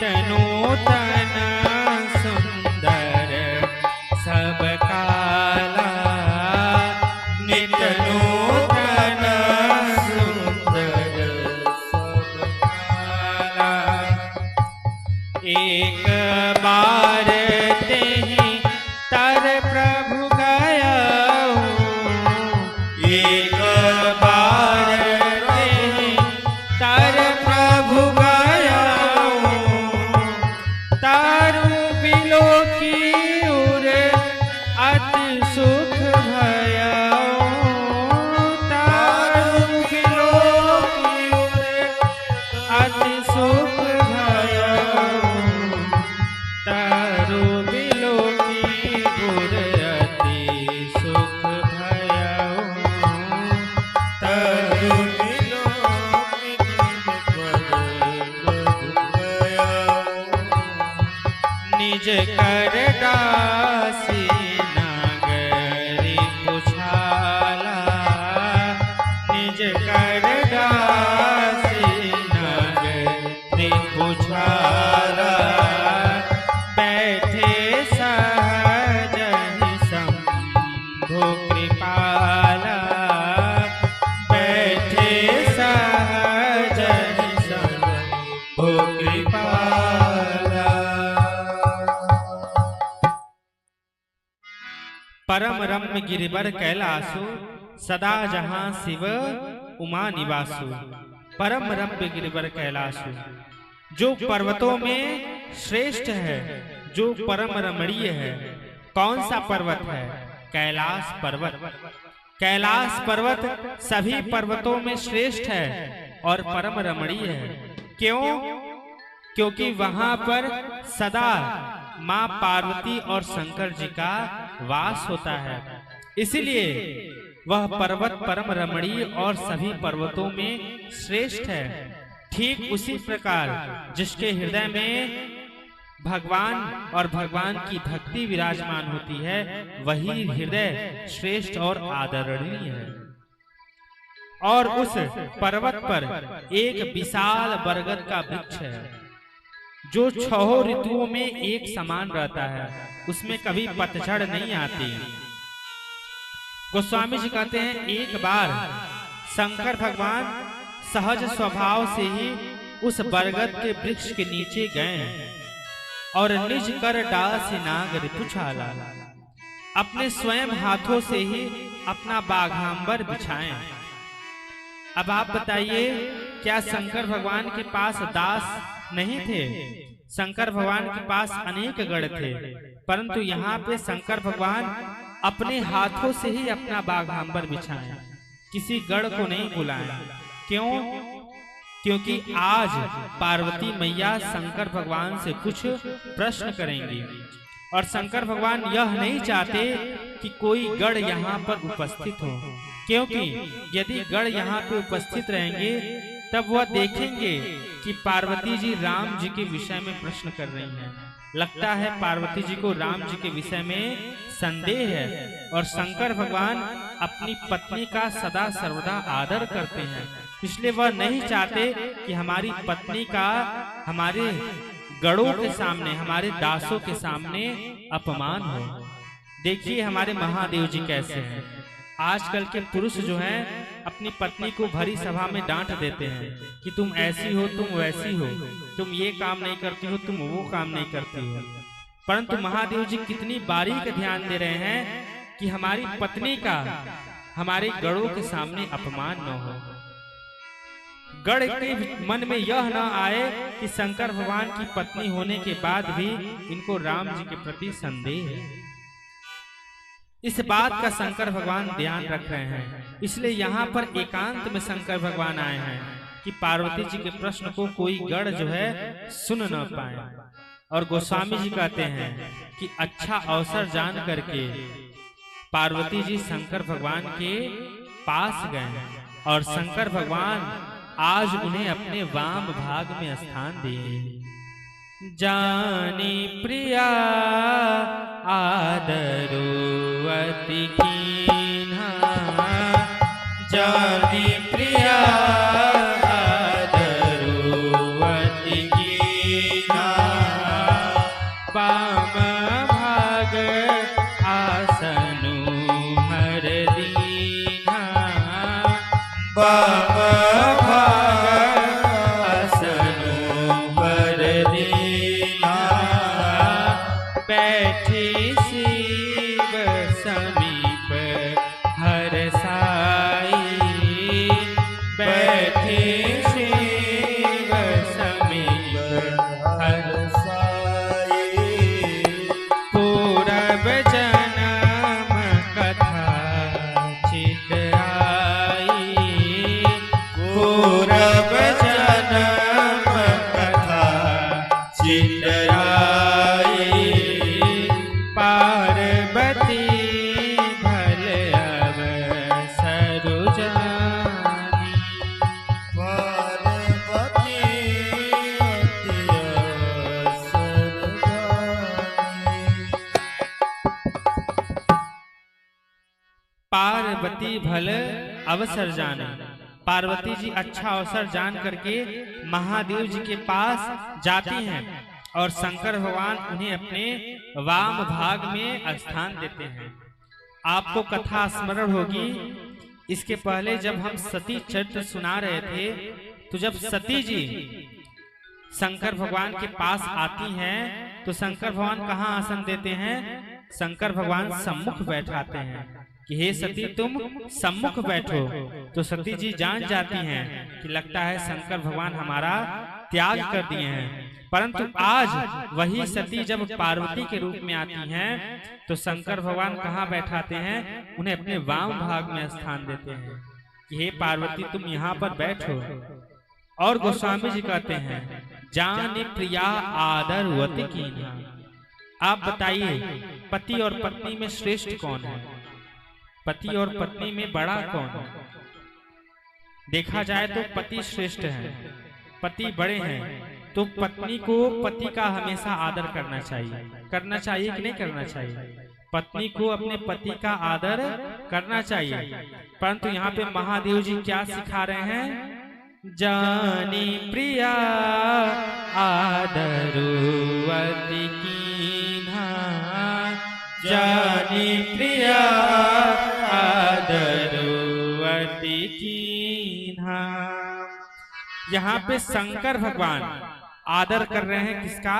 नूतन सुंदर सब काला, नित नूतन सुंदर सब काला। एक बार तेहि तर प्रभु गया, एक बार तेहि तर प्रभु गया, तारु बिलोकी उर अति सुख भया, तारु बिलोकी उर अति सुख भया, तारु बिलोकी उर अति सुख भया, तारु बिलोकी निज कर दासी नागरी पुछाला, निज कर दासी नागरी पुछाला, बैठे सहज ही शंभु कृपाला, बैठे सहज ही शंभु कृपाला। परम रम्य गिरिवर कैलासु, सदा जहां शिव उमा निवासु। परम रम्य गिरिवर कैलासु, जो पर्वतों में श्रेष्ठ है, जो परम रमणीय है। कौन सा पर्वत है? कैलाश पर्वत। कैलाश पर्वत सभी पर्वतों में श्रेष्ठ है और परम रमणीय है। क्यों? क्योंकि वहां पर सदा मां पार्वती और शंकर जी का वास होता है, इसलिए वह पर्वत परम रमणीय और सभी पर्वतों में श्रेष्ठ है। ठीक उसी प्रकार जिसके हृदय में भगवान और भगवान की भक्ति विराजमान होती है, वही हृदय श्रेष्ठ और आदरणीय है। और उस पर्वत पर एक विशाल बरगद का वृक्ष है, जो 6 ऋतुओं में एक समान रहता है, उसमें कभी पतझड़ नहीं आती। गोस्वामी जी कहते हैं, एक बार शंकर भगवान सहज स्वभाव से ही उस बरगद के वृक्ष के नीचे गए और निज कर डाल से नाग रिपुछाला, अपने स्वयं हाथों से ही अपना बाघांबर बिछाएं। अब आप बताइए, क्या शंकर भगवान के पास दास नहीं थे? शंकर भगवान के पास अनेक गढ़ थे, परंतु यहाँ पे शंकर भगवान अपने हाथों से ही अपना बाघांबर बिछाएं, किसी गढ़ को नहीं बुलाएं। क्यों? क्योंकि आज पार्वती मैया शंकर भगवान से कुछ प्रश्न करेंगी और शंकर भगवान यह नहीं चाहते कि कोई गढ़ यहाँ पर उपस्थित हो, क्योंकि यदि गढ़ यहाँ पे उपस्थित रहेंगे तब वह देखेंगे कि पार्वती जी राम जी के विषय में प्रश्न कर रही हैं। लगता है पार्वती जी को राम जी के विषय में संदेह है, और शंकर भगवान अपनी पत्नी का सदा सर्वदा आदर करते हैं, इसलिए वह नहीं चाहते कि हमारी पत्नी का हमारे गढ़ों के सामने, हमारे दासों के सामने अपमान हो। देखिए हमारे महादेव जी कैसे हैं। आजकल के पुरुष जो हैं अपनी पत्नी को भरी सभा में डांट देते हैं कि तुम ऐसी हो, तुम वैसी हो, तुम ये काम नहीं करती हो, तुम वो काम नहीं करती हो। परंतु महादेव जी कितनी बारीक ध्यान दे रहे हैं कि हमारी पत्नी का हमारे गढ़ों के सामने अपमान न हो। गढ़ के मन में यह न आए कि शंकर भगवान की पत्नी होने के बाद भी इनको राम जी के प्रति संदेह है। इस बात का शंकर भगवान ध्यान रख रहे हैं, इसलिए यहाँ पर एकांत में शंकर भगवान आए हैं कि पार्वती जी के प्रश्न को कोई गढ़ जो है सुन न पाए। और गोस्वामी जी कहते हैं कि अच्छा अवसर जान करके पार्वती जी शंकर भगवान के पास गए और शंकर भगवान आज उन्हें अपने वाम भाग में स्थान दिए। जानी प्रिया आदरो अति कीन्हा, जानी प्रिया आदरो अति कीन्हा, वाम भाग आसनु हर दीना, वाम भाग आसनु हर दीना, बैठी शिव समीप हर साई, बैठी शिव समीप हर साई, पूरब जन्म कथा चित आई, पूरब जन्म कथा चित आई, पार्वती भल अवसर जानी, पार्वती अति अवसर जानी, पार्वती भल अवसर जाने। पार्वती जी अच्छा अवसर जान करके महादेव जी के पास जाती हैं और शंकर भगवान उन्हें अपने वाम भाग में स्थान देते हैं। आपको कथा स्मरण होगी, इसके पहले जब हम सती चरित्र सुना रहे थे तो जब सती जी शंकर भगवान के पास आती हैं तो शंकर भगवान कहाँ आसन देते हैं? शंकर भगवान सम्मुख बैठाते हैं कि हे सती तुम सम्मुख बैठो। तो सती जी जान जाती हैं कि लगता है शंकर भगवान हमारा त्याग कर दिए हैं। परंतु आज वही सती जब पार्वती के रूप में आती हैं तो शंकर भगवान कहाँ बैठाते हैं? उन्हें अपने वाम भाग में स्थान देते हैं कि हे पार्वती तुम यहाँ पर बैठो। और गोस्वामी जी कहते हैं जानी प्रिया आदरवती कीन्हा। आप बताइए पति और पत्नी में श्रेष्ठ कौन है? पति और पत्नी में बड़ा कौन है? देखा जाए तो पति श्रेष्ठ है, पति बड़े हैं, तो पत्नी को पति का हमेशा आदर करना चाहिए। करना चाहिए कि नहीं करना चाहिए? पत्नी को अपने पति का आदर करना चाहिए। परंतु यहाँ पे महादेव जी क्या सिखा रहे हैं? जानी प्रिया आदरवती कीन्हा, जानी प्रिया आदरवती कीन्हा। यहाँ पे शंकर भगवान आदर कर रहे हैं किसका?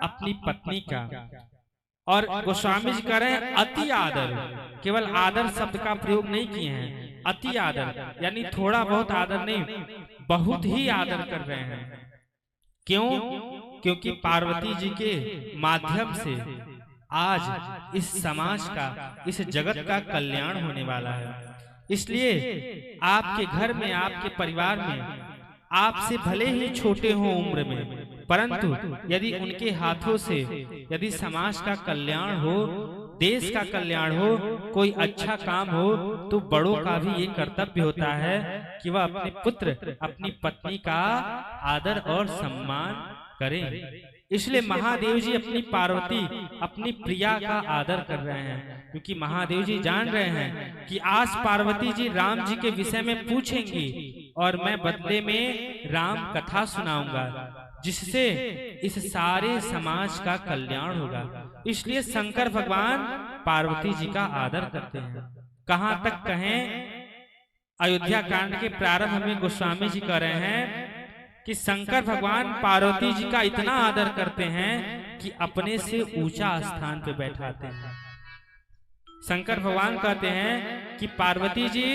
अपनी पत्नी का। और गोस्वामी जी कह रहे हैं अति आदर। केवल आदर शब्द का प्रयोग नहीं किए हैं, अति आदर यानी थोड़ा बहुत आदर नहीं, बहुत ही आदर कर रहे हैं। क्यों? क्योंकि पार्वती जी के माध्यम से आज इस समाज का, इस जगत का कल्याण होने वाला है। इसलिए आपके घर में, आपके परिवार में, आपसे भले ही छोटे हो उम्र में, परंतु यदि उनके हाथों से यदि समाज का कल्याण हो, देश का कल्याण हो, कोई अच्छा काम हो, तो बड़ों का भी ये कर्तव्य होता है कि वह अपने पुत्र, अपनी पत्नी का आदर और सम्मान करें। इसलिए महादेव जी अपनी पार्वती, अपनी प्रिया का आदर कर रहे हैं, क्योंकि महादेव जी जान रहे हैं कि आज पार्वती जी राम जी के विषय में पूछेंगी और मैं बदले में राम कथा सुनाऊंगा, जिससे इस सारे समाज का कल्याण होगा। इसलिए शंकर भगवान पार्वती जी का आदर करते हैं। कहां तक कहें? अयोध्या कांड के प्रारंभ में गोस्वामी जी कह रहे हैं कि शंकर भगवान पार्वती जी का इतना आदर करते हैं कि अपने से ऊंचा स्थान पे बैठाते हैं। शंकर भगवान कहते हैं कि पार्वती जी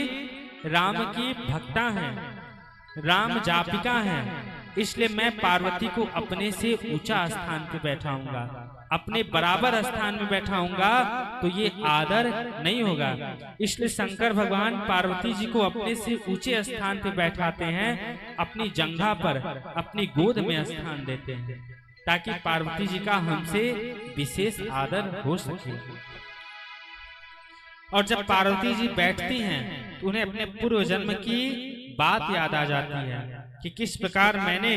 राम की भक्ता हैं, राम जापिका हैं, इसलिए मैं पार्वती को अपने से ऊंचा स्थान पे बैठाऊंगा, अपने बराबर स्थान में बैठाऊंगा, तो ये आदर नहीं होगा। इसलिए शंकर भगवान पार्वती जी को अपने से ऊंचे स्थान पे बैठाते हैं, अपनी जंघा पर, अपनी गोद में स्थान देते हैं, ताकि पार्वती जी का हमसे विशेष आदर हो सके। और जब पार्वती जी बैठती हैं तो उन्हें अपने पूर्व जन्म की बात याद आ जाती है कि किस प्रकार मैंने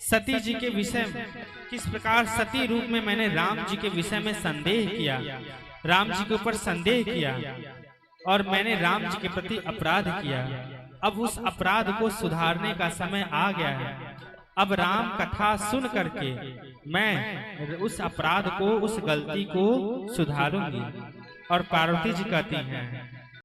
सती जी के विषय में, किस प्रकार सती रूप में मैंने राम जी के विषय में संदेह किया, राम जी के ऊपर संदेह किया और मैंने राम जी के प्रति अपराध किया। अब उस अपराध को सुधारने का समय आ गया है। अब राम कथा सुन करके मैं उस अपराध को, उस गलती को सुधारूंगी। और पार्वती जी कहती हैं